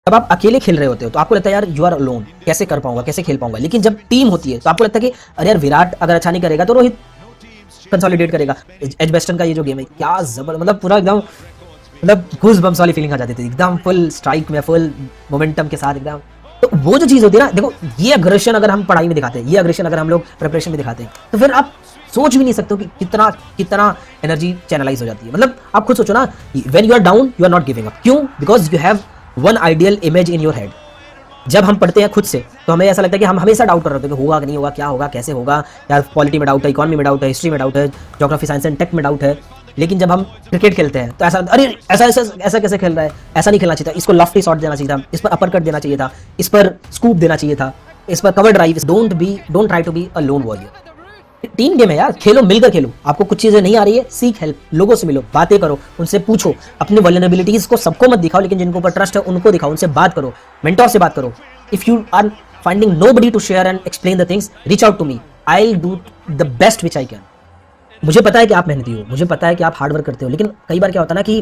जब आप अकेले खेल रहे होते हो तो आपको लगता है यार यू आर अलोन, कैसे कर पाऊंगा, कैसे खेल पाऊंगा। लेकिन जब टीम होती है तो आपको लगता है कि अरे यार विराट अगर अच्छा नहीं करेगा तो रोहित कंसोलिडेट करेगा। एज वेस्टर्न का ये जो गेम है क्या जबर, मतलब पूरा एकदम मतलब गूज़ बम्स वाली फीलिंग आ जाती थी एकदम, फुल स्ट्राइक में, फुल मोमेंटम के साथ एकदम। तो वो जो चीज़ होती है ना, देखो ये अग्रेशन अगर हम पढ़ाई में दिखाते हैं, ये अग्रेशन अगर हम लोग प्रिपरेशन में दिखाते हैं, तो फिर आप सोच भी नहीं सकते हो कि कितना कितना एनर्जी चैनलाइज हो जाती है। मतलब आप खुद सोचो ना, when you are down you are not giving up. क्यों? Because you have one ideal image in your head. जब हम पढ़ते हैं खुद से तो हमें ऐसा लगता है कि हम हमेशा डाउट कर रहे होते हैं कि होगा कि नहीं होगा, क्या होगा, कैसे होगा, यार पॉलिटी में डाउट है, इकोनॉमी में डाउट है, हिस्ट्री में डाउट है, ज्योग्राफी साइंस एंड टेक में डाउट है। लेकिन जब हम क्रिकेट खेलते हैं तो ऐसा, अरे ऐसा ऐसा ऐसा कैसे खेल रहा है, ऐसा नहीं खेलना चाहिए था, इसको लफ्टी शॉट देना चाहिए था, इस पर अपर कट देना चाहिए था, इस पर स्कूप देना चाहिए था, इस पर cover drive. Don't try to be a lone warrior. Team game है यार, खेलो, मिलकर खेलो। आपको कुछ चीजें नहीं आ रही है, सीख हेल्प, लोगों से मिलो, बातें करो, उनसे पूछो, अपनी वल्नरेबिलिटीज को सबको मत दिखाओ, लेकिन जिनको ऊपर ट्रस्ट है उनको दिखाओ, उनसे बात करो, मेंटोर से बात करो। If you are finding nobody to share and explain the things, reach out to me, I will do the best which I can. मुझे पता है कि आप मेहनती हो, मुझे पता है कि आप हार्ड वर्क करते हो, लेकिन कई बार क्या होता है ना कि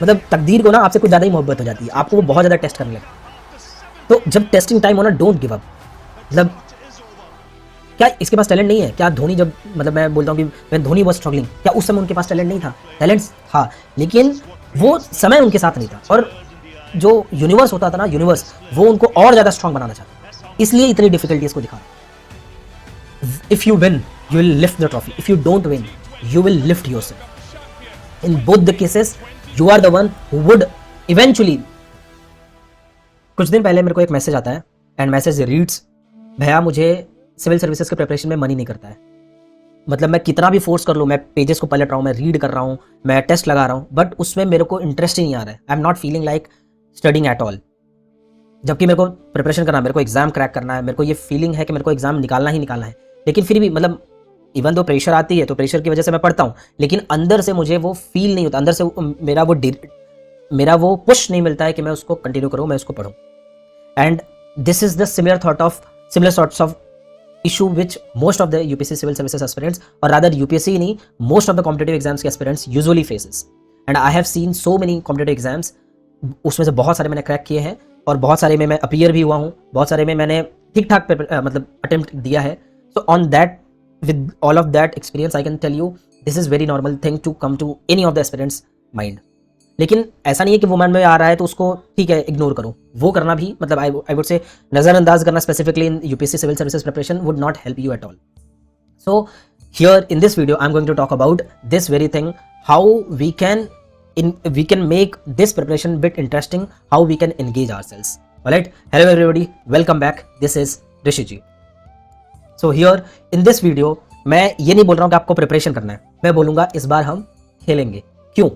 मतलब तकदीर को ना आपसे कुछ ज़्यादा ही मोहब्बत हो जाती है, आपको वो बहुत ज़्यादा टेस्ट करने लगता है। तो जब टेस्टिंग टाइम हो ना, डोंट गिव अप। मतलब क्या इसके पास टैलेंट नहीं है? क्या धोनी, जब मतलब मैं बोलता हूँ कि मैं धोनी वॉज स्ट्रगलिंग, क्या उस समय उनके पास टैलेंट नहीं था? टैलेंट्स था, लेकिन वो समय उनके साथ नहीं था, और जो यूनिवर्स होता था ना, यूनिवर्स वो उनको और ज़्यादा स्ट्रांग बनाना चाहता था, इसलिए इतनी डिफिकल्टीज को दिखा। If you win you will lift the trophy, if you don't win you will lift yourself. In both the cases you are the one who would eventually। कुछ दिन पहले मेरे को एक मैसेज आता है एंड मैसेज रीड्स, भैया मुझे सिविल सर्विसेज के प्रिपरेशन में मन ही नहीं करता है। मतलब मैं कितना भी फोर्स कर लूँ, मैं पेजेस को पलट रहा हूँ, मैं रीड कर रहा हूँ, मैं टेस्ट लगा रहा हूँ, बट उसमें मेरे को इंटरेस्ट ही नहीं आ रहा है। आई am not feeling like studying at all. जबकि मेरे को प्रिपरेशन करना है, मेरे को एग्जाम क्रैक करना है, मेरे को ये फीलिंग है कि मेरे को एग्जाम निकालना ही निकालना है, लेकिन फिर भी मतलब इवन दो प्रेशर आती है तो प्रेशर की वजह से मैं पढ़ता हूँ, लेकिन अंदर से मुझे वो फील नहीं होता, अंदर से मेरा वो पुश नहीं मिलता है कि मैं उसको कंटिन्यू करूँ, मैं उसको पढूं। And this is the similar sorts of issue which most of the UPSC civil services aspirants, और रादर यूपीएससी नहीं, most of the competitive exams के aspirants usually faces. And I have seen so many competitive exams, उसमें से बहुत सारे मैंने crack किए हैं, और बहुत सारे में मैं अपीयर भी हुआ हूँ, बहुत सारे में मैंने ठीक ठाक मतलब अटेम्प्ट दिया है। So on that, with all of that experience I can tell you this is very normal thing to come to any of the aspirants mind। लेकिन ऐसा नहीं है कि वो मन में आ रहा है तो उसको ठीक है इग्नोर करो, वो करना भी मतलब I would say नज़रअंदाज करना specifically in UPSC civil services preparation would not help you at all। So here in this video I'm going to talk about this very thing, how we can make this preparation bit interesting, how we can engage ourselves। Alright, hello everybody, welcome back, this is Rishi ji। So here in this video मैं ये नहीं बोल रहा हूँ कि आपको preparation करना है, मैं बोलूँगा इस बार हम खेलेंगे। क्यों?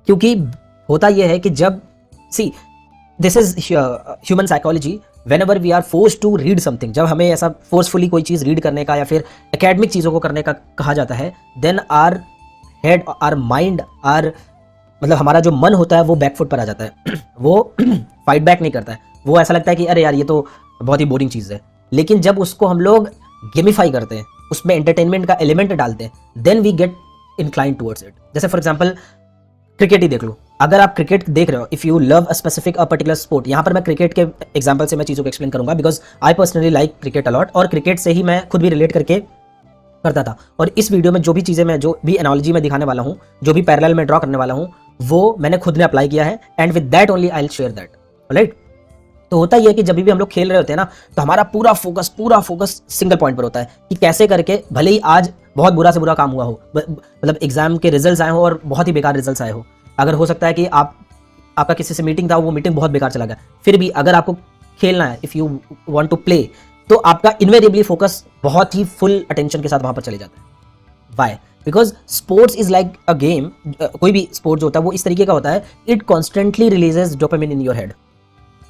क्योंकि होता यह है कि जब see this is human psychology, whenever we are force to read something, जब हमें ऐसा फोर्सफुली कोई चीज़ रीड करने का या फिर एकेडमिक चीज़ों को करने का कहा जाता है, then our head, our mind, our मतलब हमारा जो मन होता है वो बैकफुट पर आ जाता है वो फाइट बैक नहीं करता है, वो ऐसा लगता है कि अरे यार ये तो बहुत ही बोरिंग चीज़ है। लेकिन जब उसको हम लोग गेमिफाई करते हैं, उसमें एंटरटेनमेंट का एलिमेंट डालते हैं, then we get incline towards it. जैसे फॉर एग्जांपल क्रिकेट ही देख लो, अगर आप क्रिकेट देख रहे हो, if you love a specific a particular sport, यहाँ पर मैं क्रिकेट के एग्जांपल से मैं चीज़ों को एक्सप्लेन करूंगा, because I personally like cricket a lot, और क्रिकेट से ही मैं खुद भी रिलेट करके करता था। और इस वीडियो में जो भी चीज़ें मैं, जो भी एनालॉजी में दिखाने वाला हूँ, जो भी पैरेलल में ड्रॉ करने वाला हूँ, वो मैंने खुद ने अप्लाई किया है, and with that only I will share that. Right? तो होता ही है कि जब भी हम लोग खेल रहे होते हैं ना, तो हमारा पूरा फोकस सिंगल पॉइंट पर होता है कि कैसे करके, भले ही आज बहुत बुरा से बुरा काम हुआ हो, मतलब एग्जाम के रिजल्ट्स आए हो और बहुत ही बेकार रिजल्ट्स आए हो, अगर हो सकता है कि आपका किसी से मीटिंग था, वो मीटिंग बहुत बेकार चला गया, फिर भी अगर आपको खेलना है, if you want to play, तो आपका इनवेरिएबली फोकस बहुत ही फुल अटेंशन के साथ वहाँ पर चले जाता है। Why? Because sports is like a game. कोई भी स्पोर्ट जो होता है वो इस तरीके का होता है, it constantly releases dopamine in your head.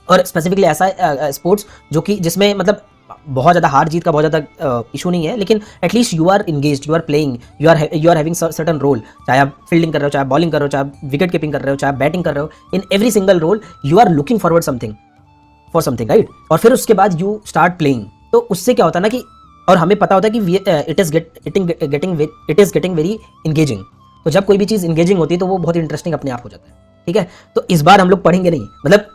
और स्पेसिफिकली ऐसा स्पोर्ट्स जो कि जिसमें मतलब बहुत ज़्यादा हार जीत का बहुत ज़्यादा इशू नहीं है, लेकिन at least you are engaged, you are playing, you are having certain role, चाहे आप फील्डिंग कर रहे हो, चाहे बॉलिंग कर रहे हो, चाहे विकेट कीपिंग कर रहे हो, चाहे बैटिंग कर रहे हो, in every single role you are looking forward for something, right? और फिर उसके बाद यू स्टार्ट प्लेइंग, तो उससे क्या होता है ना कि, और हमें पता होता है कि it is getting very engaging. तो जब कोई भी चीज़ इंगेजिंग होती है तो वो बहुत इंटरेस्टिंग अपने आप हो जाता है। ठीक है? तो इस बार हम लोग पढ़ेंगे नहीं, मतलब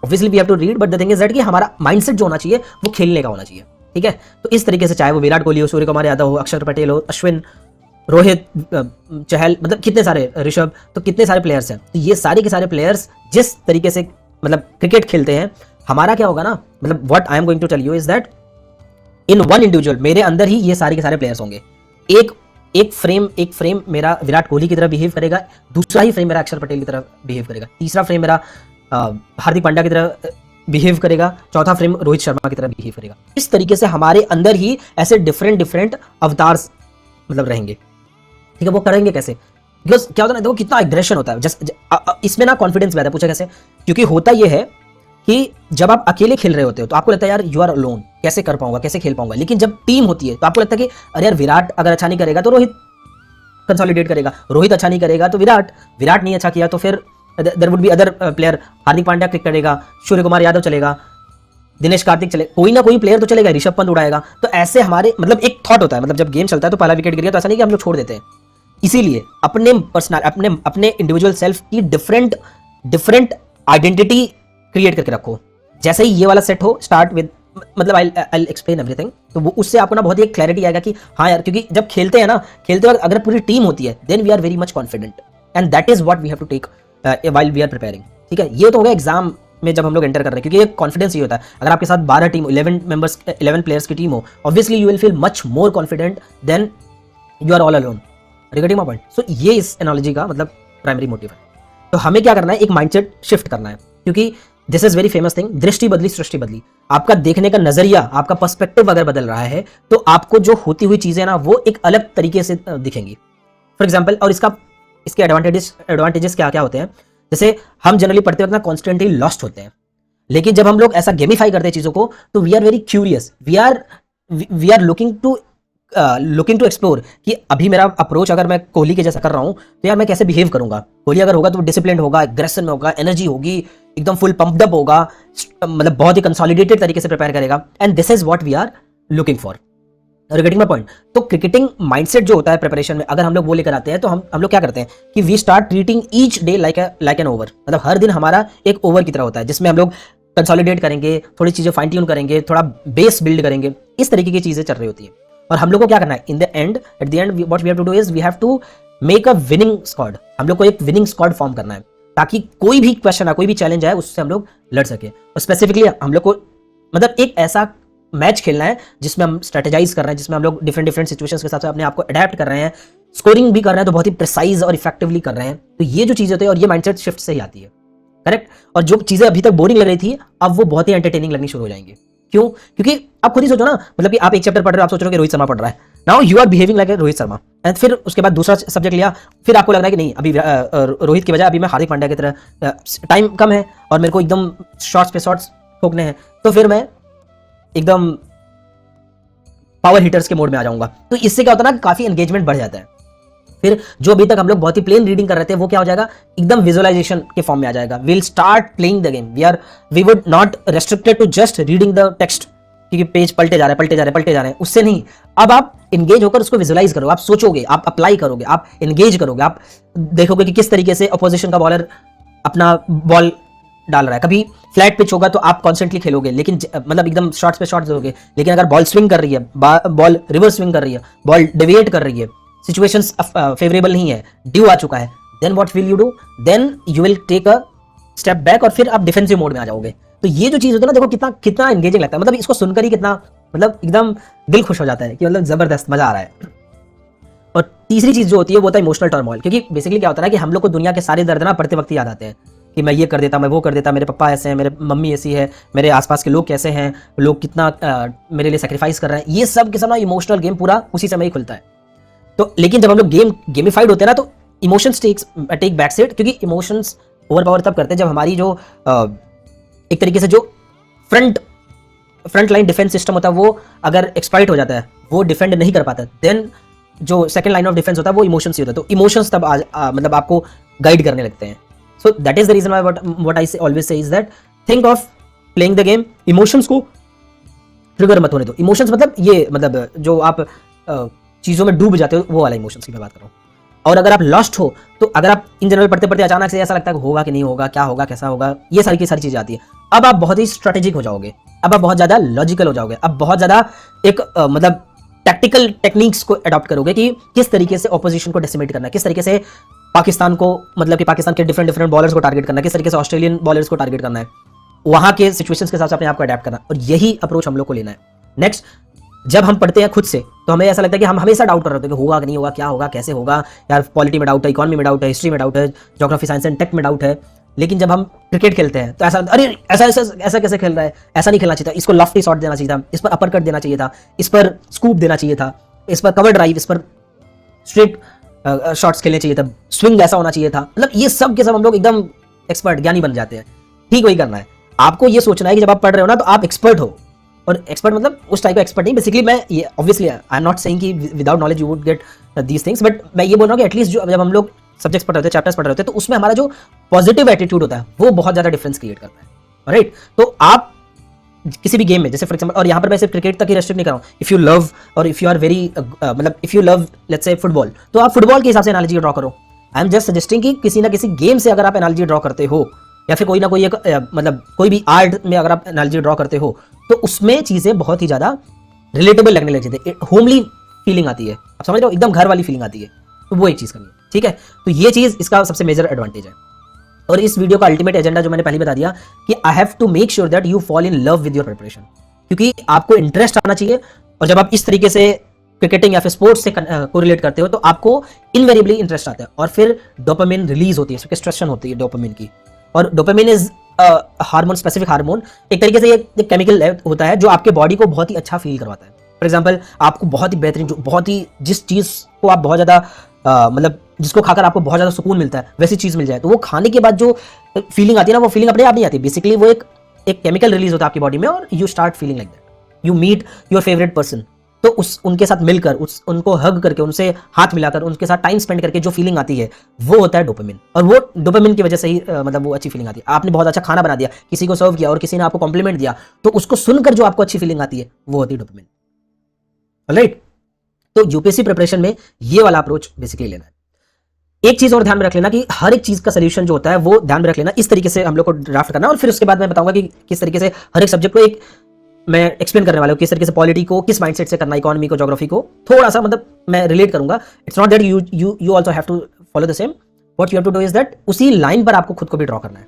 obviously we have to read, but the thing is that कि हमारा माइंडसेट जो होना चाहिए वो खेलने का होना चाहिए, ठीक है। तो इस तरीके से चाहे वो विराट कोहली हो, सूर्य कुमार यादव हो, अक्षर पटेल हो, अश्विन, रोहित, चहल, मतलब कितने सारे, ऋषभ, तो कितने सारे प्लेयर्स हैं। तो ये सारे के सारे प्लेयर्स जिस तरीके से मतलब क्रिकेट खेलते हैं, हमारा क्या होगा ना, मतलब what I am going to tell you is that in one individual, मेरे अंदर ही ये सारे के सारे प्लेयर्स होंगे। एक फ्रेम मेरा विराट कोहली की तरह बिहेव करेगा, दूसरा ही फ्रेम मेरा अक्षर पटेल की तरह बिहेव करेगा, तीसरा फ्रेम मेरा हार्दिक पांड्या की तरह बिहेव करेगा, चौथा फ्रेम रोहित शर्मा की तरह बिहेव करेगा। इस तरीके से हमारे अंदर ही ऐसे डिफरेंट अवतार्स मतलब रहेंगे, ठीक है। वो करेंगे कैसे? बिकॉज क्या होता है ना, देखो कितना एग्रेशन होता है, जस्ट इसमें ना कॉन्फिडेंस पैदा, पूछा कैसे? क्योंकि होता यह है कि जब आप अकेले खेल रहे होते हो तो आपको लगता है यार यू आर अलोन, कैसे कर पाऊंगा, कैसे खेल पाऊंगा। लेकिन जब टीम होती है तो आपको लगता है कि अरे यार विराट अगर अच्छा नहीं करेगा तो रोहित कंसोलिडेट करेगा, रोहित अच्छा नहीं करेगा तो विराट नहीं अच्छा किया तो फिर there would be other player, Hardik Pandya click करेगा, सूर्य कुमार यादव चलेगा, दिनेश कार्तिक चले, कोई ना कोई प्लेयर तो चलेगा, ऋषभ पंत उड़ाएगा। तो ऐसे हमारे मतलब एक थॉट होता है, मतलब जब गेम चलता है तो पहला विकेट गिर गया तो ऐसा नहीं कि हम लोग छोड़ देते हैं। इसीलिए अपने पर्सनल अपने इंडिविजुअल सेल्फ की डिफरेंट आइडेंटिटी क्रिएट करके रखो। जैसे ही ये वाला सेट हो, स्टार्ट विद, मतलब आई एक्सप्लेन एवरीथिंग, तो वो उससे आपको ना बहुत ही क्लैरिटी आएगा कि हाँ यार, क्योंकि जब खेलते हैं ना, खेलते वक्त अगर पूरी टीम होती है then we are very much confident, and that is what we have to take while we are preparing, ठीक है। ये तो हो गया एग्जाम में जब हम लोग एंटर कर रहे हैं, क्योंकि ये कॉन्फिडेंस ही होता है। अगर आपके साथ 12 टीम 11 प्लेयर्स की टीम हो, obviously you will feel much more confident than you are all alone. Regarding my point, so ये इस एनालॉजी का मतलब प्राइमरी मोटिव है। तो हमें क्या करना है, एक माइंडसेट शिफ्ट करना है, क्योंकि this is very famous thing, दृष्टि बदली सृष्टि बदली। आपका देखने का नजरिया, आपका पर्सपेक्टिव अगर बदल रहा है तो आपको जो होती हुई चीजें ना वो एक अलग तरीके से दिखेंगी। फॉर एग्जाम्पल, और इसके एडवांटेजेस क्या क्या होते हैं, जैसे हम जनरली पढ़ते वक्त ना कॉन्स्टेंटली लॉस्ट होते हैं, लेकिन जब हम लोग ऐसा गेमिफाई करते हैं चीजों को तो we are very curious, we are looking to explore कि अभी मेरा अप्रोच अगर मैं कोहली के जैसा कर रहा हूं तो यार मैं कैसे बिहेव करूंगा। कोहली अगर होगा तो डिसिप्लिन होगा, एग्रेशन में होगा, एनर्जी होगी, एकदम फुल पंप्ड अप होगा, मतलब बहुत ही कंसोलिडेटेड तरीके से प्रिपेयर करेगा, and this is what we are looking for. Getting my point. तो क्रिकेटिंग माइंडसेट जो होता है प्रिपरेशन में, अगर हम लोग वो लेकर आते हैं तो हम लोग क्या करते हैं कि we start treating each day like an over, मतलब हर दिन हमारा एक ओवर की तरह होता है, जिसमें हम लोग कंसोलिडेट करेंगे, थोड़ी चीजें फाइन ट्यून करेंगे, थोड़ा बेस बिल्ड करेंगे, इस तरीके की चीजें चल रही होती है। और हम लोग को क्या करना है, in the end, at the end what we have to do is we have to make a winning squad. हम लोग को एक विनिंग स्क्वाड फॉर्म करना है, ताकि कोई भी क्वेश्चन है, कोई भी चैलेंज है, उससे हम लोग लड़ सके। और स्पेसिफिकली हम लोग को मतलब एक ऐसा मैच खेलना है जिसमें हम स्ट्रेटेजाइज कर रहे हैं, जिसमें हम लोग डिफरेंट सिचुएशंस के साथ अपने आप को अडेप्ट कर रहे हैं, स्कोरिंग भी कर रहे हैं, तो बहुत ही प्रिसाइज और इफेक्टिवली कर रहे हैं। तो ये जो चीजें होती है और ये माइंडसेट शिफ्ट से ही आती है, करेक्ट। और जो चीजें अभी तक बोरिंग लग रही थी अब वो बहुत ही एंटरटेनिंग लगनी शुरू हो जाएंगी। क्यों? क्योंकि आप खुद ही सोचो ना, मतलब कि आप एक चैप्टर पढ़ रहे हो, आप सोच रहे हो कि रोहित शर्मा पढ़ रहा है, now you are behaving like Rohit Sharma, and फिर उसके बाद दूसरा सब्जेक्ट लिया, फिर आपको लग रहा है कि नहीं अभी रोहित की बजाय अभी मैं हार्दिक पांड्या की तरह, टाइम कम है और मेरे को एकदम शॉट्स पे शॉट्स ठोकने हैं, तो फिर मैं एकदम पावर हिटर्स के मोड में आ जाऊंगा। तो इससे क्या होता है ना, काफी एंगेजमेंट बढ़ जाता है। फिर जो अभी तक हम लोग बहुत ही प्लेन रीडिंग कर रहे थे वो क्या हो जाएगा, एकदम विजुअलाइजेशन के फॉर्म में आ जाएगा। We will start playing the game, we would not restricted to just reading the text, क्योंकि पेज पलटे जा रहे हैं, उससे नहीं। अब आप इंगेज होकर उसको विजुअलाइज करो, आप सोचोगे, आप अप्लाई करोगे, आप इंगेज करोगे, आप देखोगे कि किस तरीके से अपोजिशन का बॉलर अपना बॉल डाल रहा है। कभी फ्लैट पिच होगा तो आप कॉन्स्टेंटली खेलोगे, लेकिन मतलब एकदम शॉट्स पे शॉट्स दोगे, लेकिन अगर बॉल स्विंग कर रही है, बॉल रिवर्स स्विंग कर रही है, बॉल डेविएट कर रही है, सिचुएशंस फेवरेबल नहीं है, ड्यू आ चुका है, then what will you do, then you will take a step back और फिर आप डिफेंसिव मोड में आ जाओगे। तो ये जो चीज होती है ना, देखो कितना एंगेजिंग लगता है, मतलब इसको सुनकर ही कितना मतलब एकदम दिल खुश हो जाता है कि मतलब जबरदस्त मजा आ रहा है। और तीसरी चीज जो होती है वो होता है इमोशनल टर्मोइल, क्योंकि बेसिकली क्या होता है कि हम लोग को दुनिया के सारे दर्द ना पढ़ते वक्त याद आते हैं कि मैं ये कर देता, मैं वो कर देता, मेरे पापा ऐसे हैं, मेरे मम्मी ऐसी है, मेरे आसपास के लोग कैसे हैं, लोग कितना मेरे लिए सेक्रीफाइस कर रहे हैं, ये सब के सब ना इमोशनल गेम पूरा उसी समय ही खुलता है। तो लेकिन जब हम लोग गेमिफाइड होते हैं ना तो इमोशंस टेक बैक सीट, क्योंकि इमोशंस ओवर पावर तब करते हैं जब हमारी जो एक तरीके से जो फ्रंट लाइन डिफेंस सिस्टम होता है वो अगर एक्सप्लॉइट हो जाता है, वो डिफेंड नहीं कर पाता, देन जो सेकंड लाइन ऑफ डिफेंस होता है वो इमोशंस ही होता है। तो इमोशंस तब मतलब आपको गाइड करने लगते हैं। So that is the reason what I always say is that think of playing the game, emotions को ट्रिगर मत होने दो। इमोशंस मतलब ये मतलब जो आप चीजों में डूब जाते हो वो वाला इमोशंस की मैं बात कर रहा हूँ। और अगर आप लॉस्ट हो तो अगर आप इन जनरल पढ़ते पढ़ते अचानक से ऐसा लगता है कि होगा कि नहीं होगा, क्या होगा, कैसा होगा, ये सारी की सारी चीजें आती है। अब आप बहुत ही स्ट्रेटेजिक हो जाओगे, अब आप बहुत ज्यादा लॉजिकल हो जाओगे, अब बहुत ज्यादा एक मतलब टैक्टिकल टेक्निक्स को अडॉप्ट करोगे कि किस तरीके से ऑपोजिशन को डेसिमेट करना है, किस तरीके से पाकिस्तान को मतलब कि पाकिस्तान के डिफरेंट डिफरेंट बॉलर्स को टारगेट करना है, किस तरीके से ऑस्ट्रेलियन बॉलर्स को टारगेट करना है, वहां के सिचुएशंस के हिसाब से अपने आप को अडैप्ट करना, और यही अप्रोच हम लोग को लेना है। नेक्स्ट, जब हम पढ़ते हैं खुद से तो हमें ऐसा लगता है कि हम हमेशा डाउट कर रहे होते हैं कि होगा कि नहीं होगा, क्या होगा, कैसे होगा, यार पॉलिटी में डाउट है, इकोनॉमी में डाउट है, हिस्ट्री में डाउट है, ज्योग्राफी साइंस एंड टेक में डाउट है। लेकिन जब हम क्रिकेट खेलते हैं तो ऐसा, अरे ऐसा ऐसा ऐसा कैसे खेल रहा है, ऐसा नहीं खेलना चाहिए था, इसको लॉफ्टी शॉट देना चाहिए था, इस पर अपर कट देना चाहिए था, इस पर स्कूप देना चाहिए था, इस पर कवर ड्राइव, इस पर स्ट्रेट शॉट्स खेलने चाहिए था, स्विंग ऐसा होना चाहिए था। मतलब ये सब के सब हम लोग एकदम एक्सपर्ट ज्ञानी बन जाते हैं। ठीक वही करना है, आपको ये सोचना है कि जब आप पढ़ रहे हो ना तो आप एक्सपर्ट हो, और एक्सपर्ट मतलब उस टाइप का एक्सपर्ट नहीं। बेसिकली मैं ये obviously I am not saying कि without knowledge you would get these things, but मैं ये बोल रहा हूँ कि एटलीस्ट जब हम लोग सब्जेक्ट्स पढ़ रहे होते हैं, चैप्टर्स पढ़ रहे होते हैं, तो उसमें हमारा जो पॉजिटिव एटीट्यूड होता है वो बहुत ज्यादा डिफरेंस क्रिएट करता है, राइट। तो आप किसी भी गेम में, जैसे फॉर एग्जांपल, और यहाँ पर मैं सिर्फ क्रिकेट तक ही रेस्ट्रिक्ट नहीं कर रहा हूँ, इफ यू लव और इफ यू आर वेरी मतलब if you love let's say football, तो आप फुटबॉल के हिसाब से एनालॉजी ड्रॉ करो। आई एम जस्ट सजेस्टिंग कि किसी ना किसी गेम से अगर आप एनालॉजी ड्रॉ करते हो, या फिर कोई ना कोई एक मतलब कोई भी आर्ट में अगर आप एनालॉजी ड्रॉ करते हो, तो उसमें चीजें बहुत ही ज्यादा रिलेटेबल लगने लग जाती है, होमली फीलिंग आती है, आप समझ रहे हो, एकदम घर वाली फीलिंग आती है। तो वो एक चीज करनी है, ठीक है। तो ये चीज इसका सबसे मेजर एडवांटेज है। और इस वीडियो का अल्टीमेट एजेंडा जो मैंने पहले बता दिया कि I have to make sure that you fall in love with your preparation, क्योंकि आपको इंटरेस्ट आना चाहिए। और जब आप इस तरीके से क्रिकेटिंग या फिर स्पोर्ट्स से कोरिलेट करते हो तो आपको इनवेरिएबली इंटरेस्ट आता है, और फिर डोपामिन रिलीज होती है, सिक्वेस्ट्रेशन होती है डोपामिन की। और dopamine is hormone, specific hormone, एक तरीके से ये केमिकल होता है जो आपके बॉडी को बहुत ही अच्छा फील करवाता है। फॉर एग्जाम्पल, आपको बहुत ही बेहतरीन, बहुत ही जिस चीज को आप बहुत ज्यादा मतलब जिसको खाकर आपको बहुत ज्यादा सुकून मिलता है वैसी चीज मिल जाए, तो वो खाने के बाद जो फीलिंग आती है ना, वो फीलिंग अपने आप नहीं आती। बेसिकली वो एक केमिकल रिलीज होता है आपकी बॉडी में, और you start feeling like that. You meet your favourite person, तो उनके साथ मिलकर, उनको हग करके, उनसे हाथ मिलाकर, उनके साथ टाइम स्पेंड करके जो फीलिंग आती है वो होता है डोपामिन। और वो डोपामिन की वजह से ही मतलब वो अच्छी फीलिंग आती है। आपने बहुत अच्छा खाना बना दिया, किसी को सर्व किया और किसी ने आपको कॉम्प्लीमेंट दिया, तो उसको सुनकर जो आपको अच्छी फीलिंग आती है वो होती है डोपामिन, राइट। तो यूपीएससी प्रिपरेशन में ये वाला अप्रोच बेसिकली लेना है। एक चीज और ध्यान में रख लेना कि हर एक चीज का सोल्यूशन जो होता है वो ध्यान में रख लेना, इस तरीके से हम लोग को ड्राफ्ट करना। और फिर उसके बाद मैं बताऊंगा कि किस तरीके से हर एक सब्जेक्ट को एक मैं एक्सप्लेन करने वाला हूं, किस तरीके से पॉलिटी को किस माइंडसेट से करना, इकोनॉमी को, ज्योग्राफी को थोड़ा सा मतलब मैं रिलेट करूंगा। It's not that you also have to follow the same, what you have to do is that उसी लाइन पर आपको खुद को भी ड्रॉ करना है,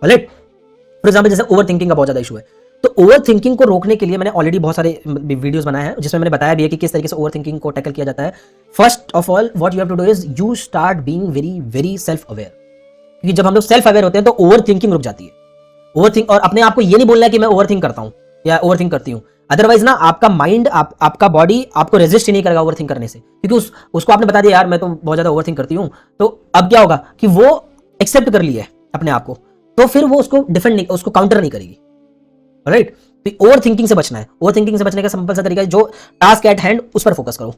राइट। फॉर एग्जांपल, जैसे ओवर थिंकिंग का बहुत ज्यादा इशू है, तो ओवर थिंकिंग को रोकने के लिए मैंने ऑलरेडी बहुत सारे वीडियोस बनाए हैं जिसमें मैंने बताया भी है कि किस तरीके से ओवर थिंकिंग को टैकल किया जाता है। First of all what you have to do is you start being very very self aware, क्योंकि जब हम लोग सेल्फ अवेयर होते हैं तो ओवर थिंकिंग रुक जाती है। ओवर थिंक, और अपने आप को ये नहीं बोलना है कि मैं ओवर थिंक करता हूं या ओवर थिंक करती हूं, अदरवाइज ना आपका माइंड, आपका बॉडी आपको रेजिस्ट ही नहीं करेगा ओवर थिंक करने से, क्योंकि उसको आपने बता दिया यार मैं तो बहुत ज्यादा ओवर थिंक करती हूं। तो अब क्या होगा कि वो एक्सेप्ट कर लिया अपने आप को, तो फिर वो उसको डिफेंड नहीं, उसको काउंटर नहीं करेगी, राइट। तो ओवर थिंकिंग से बचना है। ओवर थिंकिंग से बचने का सिंपल सा तरीका है, जो टास्क एट हैंड उस पर फोकस करो,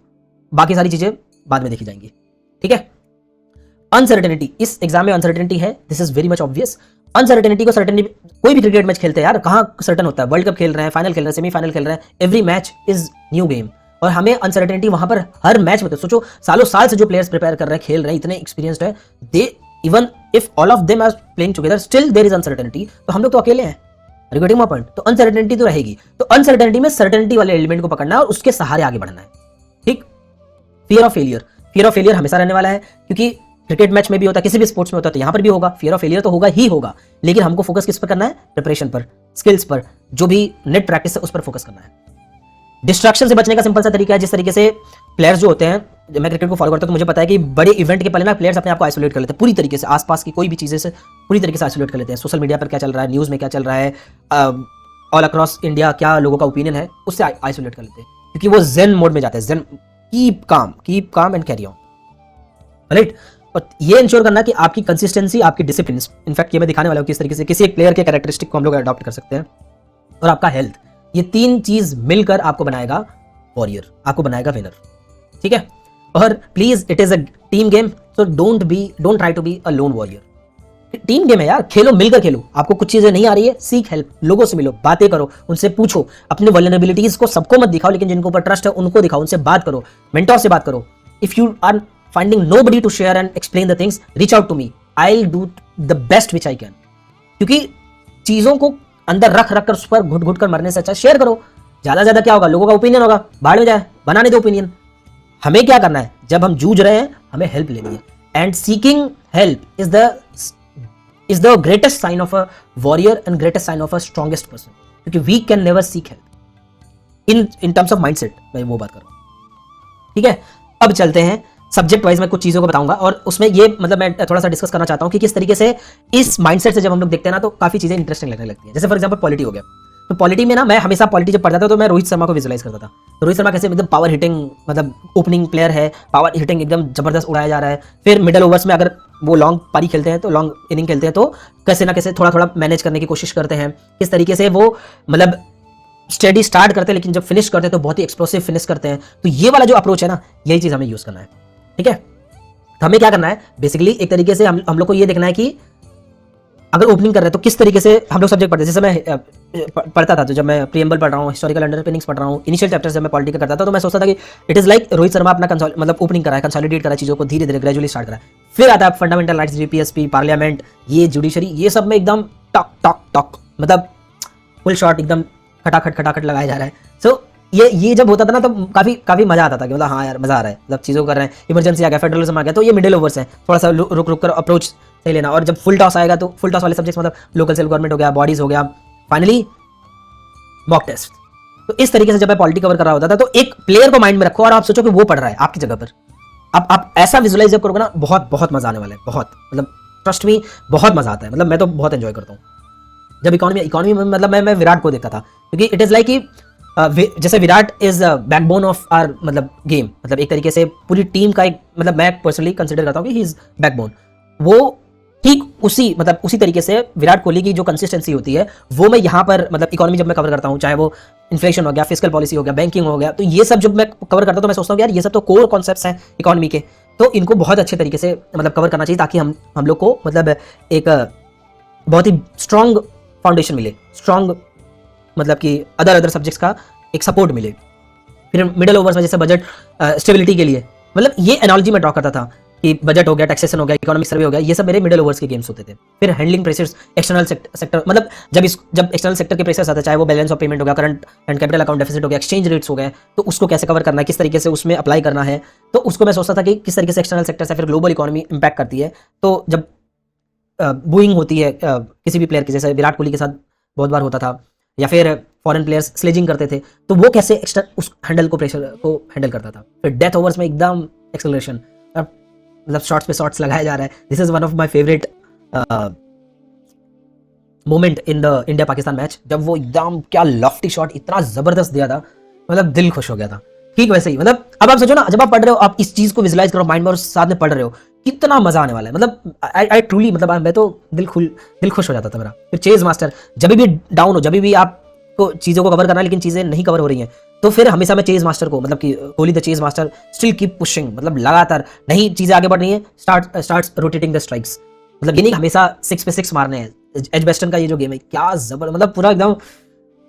बाकी सारी चीजें बाद में देखी जाएंगी, ठीक है। अनसर्टेनिटी, इस एग्जाम में अनसर्टेनिटी है, this is very much obvious. Uncertainty को सर्टेनिटी, कोई भी क्रिकेट मैच खेलते हैं यार, कहां सर्टन होता है, वर्ल्ड कप खेल रहे हैं, फाइनल खेल रहे हैं, सेमीफाइनल खेल रहे हैं, every match is new game, और हमें अनसर्टेनिटी वहां पर हर मैच में, तो सोचो सालों साल से जो प्लेयर्स प्रिपेयर कर रहे हैं, खेल रहे हैं, इतने एक्सपीरियंस्ड है, they even if all of them are playing together still there is uncertainty, तो हम लोग तो अकेले हैं, रिगार्डिंग माय पॉइंट। तो अनसर्टेनिटी तो रहेगी, तो अनसर्टेनिटी में सर्टेनिटी वाले एलिमेंट को पकड़ना है और उसके सहारे आगे बढ़ना है, ठीक। Fear of failure, fear of failure हमेशा रहने वाला है, क्योंकि क्रिकेट मैच में भी होता है, किसी भी स्पोर्ट्स में होता है, तो यहां पर भी होगा, फियर ऑफ फेलियर तो होगा ही होगा, लेकिन हमको फोकस किस पर करना है, प्रिपरेशन पर, स्किल्स पर, जो भी नेट प्रैक्टिस है उस पर फोकस करना है। डिस्ट्रैक्शन से बचने का सिंपल सा तरीका है, जिस तरीके से प्लेयर्स जो होते हैं, मैं क्रिकेट को फॉलो करता हूं तो मुझे पता है कि बड़े इवेंट के पहले ना प्लेयर्स अपने आप को आइसोलेट कर लेते हैं पूरी तरीके से, आसपास की कोई भी चीजें से पूरी तरीके से आइसोलेट कर लेते हैं। सोशल मीडिया पर क्या चल रहा है, न्यूज में क्या चल रहा है, ऑल अक्रॉस इंडिया क्या लोगों का ओपिनियन है, उससे आइसोलेट कर लेते हैं, क्योंकि वो जेन मोड में जाते हैं, zen, keep calm and carry on, right. और ये इंश्योर करना कि आपकी कंसिस्टेंसी, आपकी डिसिप्लिन, इनफैक्ट ये मैं दिखाने वाला हूं किस तरीके से किसी एक प्लेयर के कैरेक्टरिस्टिक को हम लोग अडॉप्ट कर सकते हैं, और आपका हेल्थ, ये तीन चीज मिलकर आपको बनाएगा वॉरियर, आपको बनाएगा विनर, ठीक है। और please, it is a team game, so don't try to be a lone warrior. Team game है यार, खेलो, मिलकर खेलो। आपको कुछ चीजें नहीं आ रही है, सीख हेल्प, लोगों से मिलो, बातें करो, उनसे पूछो, अपनी वल्नरेबिलिटीज को सबको मत दिखाओ, लेकिन जिनको ऊपर ट्रस्ट है उनको दिखाओ, उनसे बात करो, मेंटोर से बात करो। If you are finding nobody to share and explain the things, reach out to me. I'll do the best which I can. क्योंकि चीजों को अंदर रख रख कर उस पर घुट घुट कर मरने से अच्छा शेयर करो. ज्यादा क्या होगा, लोगों का ओपिनियन होगा, बाहर में जाए, बनाने दो ओपिनियन. हमें क्या करना है, जब हम जूझ रहे हैं हमें हेल्प लेनी है. And seeking help is the greatest sign of a warrior and greatest sign of a strongest person. क्योंकि we can never seek help in terms of mindset. मैं वो बात कर रहा हूं. ठीक है, अब चलते हैं सब्जेक्ट वाइज. मैं कुछ चीजों को बताऊंगा और उसमें ये मतलब मैं थोड़ा सा डिस्कस करना चाहता हूं कि किस तरीके से इस माइंडसेट से जब हम लोग देखते हैं ना तो काफी चीजें इंटरेस्टिंग लगने लगती है. जैसे फॉर एग्जांपल पॉलिटी हो गया. तो पॉलिटी में ना मैं हमेशा पॉलिटी जब पढ़ता था तो मैं रोहित शर्मा को विजुलाइज करता था. तो रोहित शर्मा कैसे एकदम पावर हिटिंग मतलब ओपनिंग प्लेयर है, पावर हिटिंग एकदम जबरदस्त उड़ाया जा रहा है. फिर मिडल ओवर्स में अगर वो लॉन्ग पारी खेलते हैं तो लॉन्ग इनिंग खेलते हैं तो कैसे ना कैसे थोड़ा थोड़ा मैनेज करने की कोशिश करते हैं. किस तरीके से वो मतलब स्टेडी स्टार्ट करते हैं लेकिन जब फिनिश करते हैं तो बहुत ही एक्सप्लोसिव फिनिश करते हैं. तो ये वाला जो अप्रोच है ना, यही चीज हमें यूज करना है. ठीक है, तो हमें क्या करना है बेसिकली एक तरीके से हम लोग को ये देखना है कि अगर ओपनिंग कर रहे हैं तो किस तरीके से हम लोग सब्जेक्ट पढ़ते हैं. जैसे मैं पढ़ता था तो जब मैं प्रीएम्बल पढ़ रहा हूँ, हिस्टोरिकल अंडरपिनिंग्स पढ़ रहा हूँ, इनिशियल चैप्टर्स जब मैं पॉलिटी का करता था तो मैं सोचता था कि it is like Rohit Sharma अपना मतलब ओपनिंग करा है, कंसोलिडेट करा है चीजों को, धीरे धीरे ग्रेजुअली स्टार्ट करा है. फिर आता है फंडामेंटल राइट्स, जीपीएसपी, पार्लियामेंट, ये जुडिशरी, ये सब में एकदम टॉक टॉक टॉक मतलब फुल शॉट एकदम खटाखट लगाया जा रहा है. सो ये जब होता था ना तो काफी मजा आता था कि मतलब हाँ यार मजा आ रहा है, मतलब चीजों को कर रहे हैं. इमरजेंसी आ गया, फेडरलिज्म आ गया, तो ये मिडिल ओवर्स है, थोड़ा सा रुक कर अप्रोच सही लेना. और जब फुल टॉस आएगा तो फुल टॉस वाले सब्जेक्ट्स मतलब लोकल सेल्फ गवर्नमेंट हो गया, बॉडीज हो गया, फाइनली मॉक टेस्ट. तो इस तरीके से जब मैं पॉलिटी कवर कर रहा होता था तो एक प्लेयर को माइंड में रखो और आप सोचो कि वो पढ़ रहा है आपकी जगह पर. आप ऐसा विजुलाइज जब करोगे ना बहुत मजा आने वाला है. बहुत मतलब ट्रस्ट मी बहुत मजा आता है. मतलब मैं तो बहुत एंजॉय करता हूँ जब इकोनॉमी में मतलब मैं विराट को देखता था. क्योंकि इट इज लाइक कि जैसे Virat is backbone of our मतलब गेम, मतलब एक तरीके से पूरी टीम का एक मतलब मैं पर्सनली कंसिडर करता हूँ कि ही इज बैकबोन. वो ठीक उसी तरीके से विराट कोहली की जो कंसिस्टेंसी होती है वो मैं यहाँ पर मतलब इकोनॉमी जब मैं कवर करता हूँ, चाहे वो इन्फ्लेशन हो गया, फिस्कल पॉलिसी हो गया, बैंकिंग हो गया, तो ये सब जब मैं कवर करता हूँ तो मैं सोचता हूँ यार ये सब तो कोर कॉन्सेप्ट्स हैं इकोनॉमी के, तो इनको बहुत अच्छे तरीके से मतलब कवर करना चाहिए ताकि हम लोग को मतलब एक बहुत ही स्ट्रॉन्ग फाउंडेशन मिले, स्ट्रॉन्ग मतलब कि अदर सब्जेक्ट्स का एक सपोर्ट मिले. फिर मिडिल ओवर्स में जैसे बजट स्टेबिलिटी के लिए मतलब ये एनालॉजी में ड्रॉ करता था कि बजट हो गया, टैक्सेशन हो गया, इकोनॉमिक सर्वे हो गया, ये सब मेरे मिडिल ओवर्स के गेम्स होते थे. फिर हैंडलिंग प्रेशर्स, एक्सटर्नल सेक्टर मतलब जब एक्सटर्नल सेक्टर के प्रेशर्स आते हैं, चाहे वो बैलेंस ऑफ पेमेंट हो गया, current and capital account deficit हो गया, एक्सचेंज रेट्स हो गए, तो उसको कैसे कवर करना है, किस तरीके से उसमें अप्लाई करना है. तो उसको मैं सोचता था कि किस तरीके से एक्सटर्नल सेक्टर से फिर ग्लोबल इकोनॉमी इंपैक्ट करती है. तो जब बूइंग होती है किसी भी प्लेयर की, जैसे विराट कोहली के साथ बहुत बार होता था, या फिर फॉरेन प्लेयर्स स्लेजिंग करते थे, तो वो कैसे एक्स्ट्रा उस हैंडल को प्रेशर को हैंडल करता था. फिर डेथ ओवर्स में एकदम एक्सेलरेशन, मतलब शॉट्स पे शॉट्स लगाया जा रहा है. This is one of my favourite moment in the India Pakistan match, जब वो एकदम क्या लॉफ्टी शॉट इतना जबरदस्त दिया था, मतलब दिल खुश हो गया था. ठीक वैसे ही मतलब अब आप सोचो ना, जब आप पढ़ रहे हो आप इस चीज को विजुलाइज करो माइंड में और साथ में पढ़ रहे हो, कितना मजा आने वाला है. मतलब आई ट्रूली मतलब मैं तो दिल खुश हो जाता था मेरा. फिर चेज मास्टर, जब भी डाउन हो, जब भी आपको चीजों को कवर करना है लेकिन चीजें नहीं कवर हो रही हैं, तो फिर हमेशा मैं चेज मास्टर को मतलब कि Kohli the chase master still keep pushing, मतलब लगातार नहीं चीजें आगे बढ़ रही हैं, स्टार्ट्स रोटेटिंग द स्ट्राइक्स. मतलब ये नहीं हमेशा 6 पे 6 मारने हैं. एजबेस्टन का ये जो गेम है क्या जबर, मतलब पूरा एकदम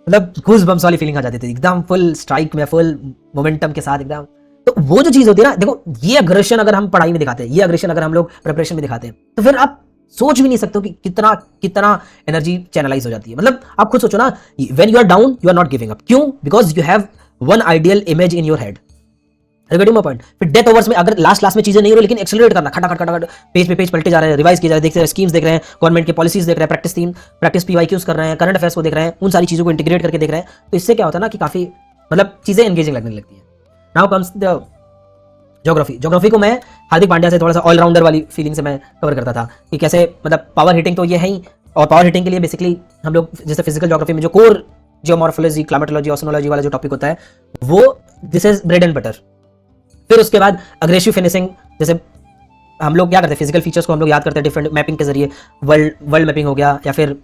मतलब गूज बम्स वाली फीलिंग आ जाती थी एकदम फुल स्ट्राइक में, फुल मोमेंटम के साथ एकदम. तो वो जो चीज होती है ना, देखो ये अग्रेशन अगर हम पढ़ाई में दिखाते हैं, ये अग्रेशन अगर हम लोग प्रिपरेशन में दिखाते हैं, तो फिर आप सोच भी नहीं सकते हो कि कितना एनर्जी चैनलाइज हो जाती है. मतलब आप खुद सोचो ना, when you are down you are not giving up. क्यों? Because you have one ideal image in your head. Getting my point. फिर डेथ ओवर्स में अगर लास्ट में चीजें नहीं हो रही लेकिन एक्सेलरेट करना, खटाखट पेज पे पेज पलटे जा रहे हैं, रिवाइज किए जा रहे हैं, देखते हैं स्कीम्स देख रहे हैं, गवर्नमेंट के पॉलिसीज देख रहे हैं, प्रैक्टिस पीवाईक्यूज कर रहे हैं, करंट अफेयर्स को देख रहे हैं, उन सारी चीजों को इंटीग्रेट करके देख रहे हैं. तो इससे क्या होता है ना कि काफी मतलब चीजें एंगेजिंग लगने लगती है. नाउ कम्स द ज्योग्राफी को मैं हार्दिक पांड्या से थोड़ा सा ऑलराउंडर वाली फीलिंग से मैं कवर करता था कि कैसे मतलब पावर हिटिंग तो ये है ही, और पावर हिटिंग के लिए बेसिकली हम लोग जैसे फिजिकल ज्योग्राफी में जो कोर जियोमॉर्फोलॉजी, क्लाइमेटोलॉजी, ओशनोलॉजी वाला जो टॉपिक होता है वो this is bread and butter. फिर उसके बाद अग्रेसिव फिनिशिंग, जैसे हम लोग क्या करते हैं फिजिकल फीचर्स को हम लोग याद करते हैं डिफरेंट मैपिंग के जरिए, वर्ल्ड मैपिंग हो गया या फिर